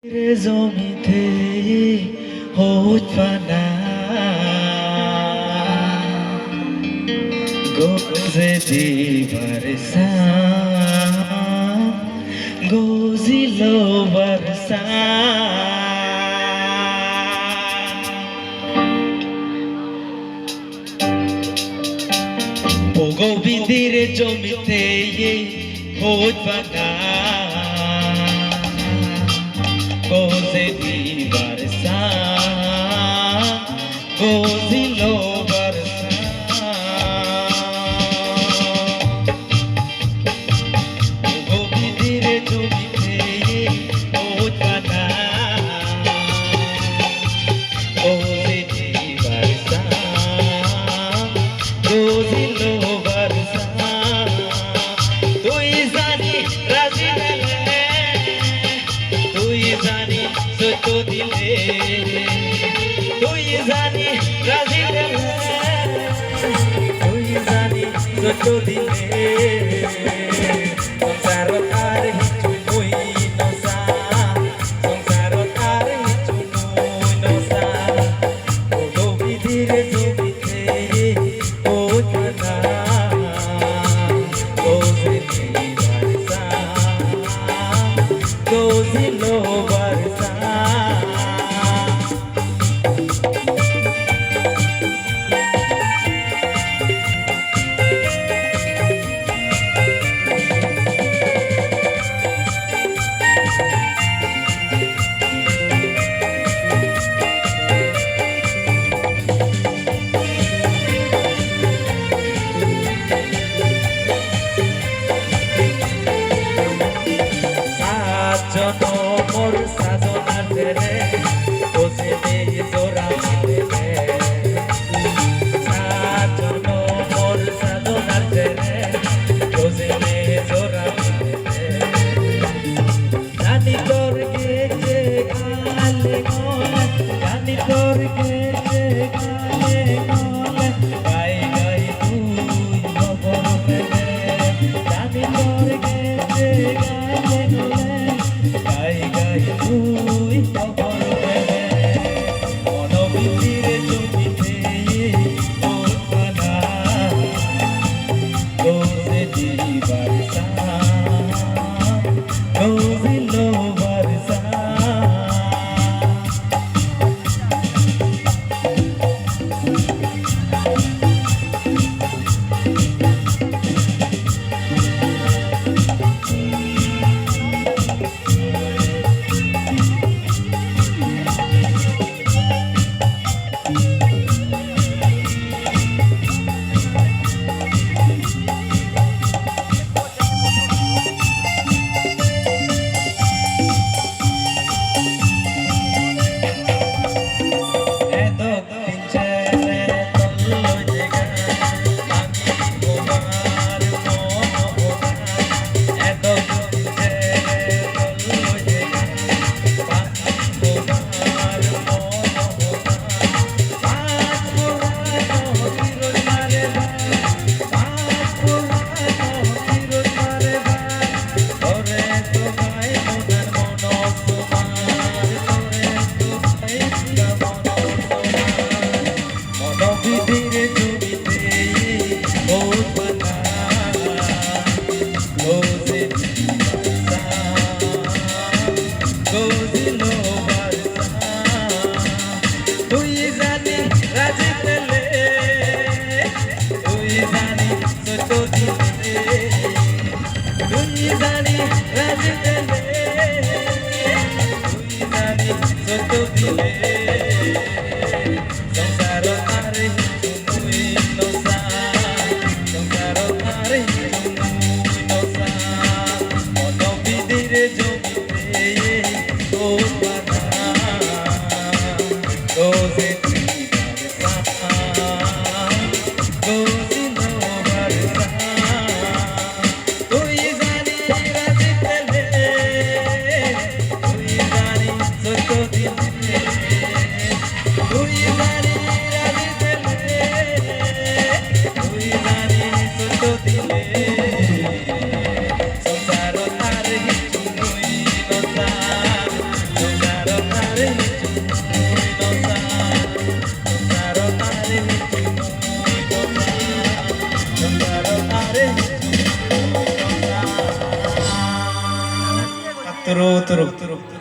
জমিতে হত পানা গজে দিবার গজিল বর্ষা গোবিন্দের জমিতে হত পানা গজে দিবার গজিল বর্ষা গোবিন্দের জমিতে হত পানা গজে দিবার গজিল বর্ষা তুই জানি রাজি তুই জানি সত্য দিলে তুই জানি রাজি তুই জানি সত্য দিলে সংসারত আর কিছু মই নসা সংসারত আর কিছু মই নসা গোবিন্দের জমিতে হত পানা গজে দিবার গজিল বর্ষা মোর সাজনার রে বসে দিয়ে জোড়া মারে সাজন মোর সাজনার রে বসে দিয়ে জোড়া মারে জানি তোর কে গালে গলে জানি তোর কে গালে গলে গাই গাই তুই খবর পেলে জানি তোর কে গালে গলে গাই গাই তুই খবর পেলে মনোবিধির জমিতে হত পানা গজে দিবার গজিল বর্ষা সংসারতারে হিচু মুই নচা। Turut, turut, turut.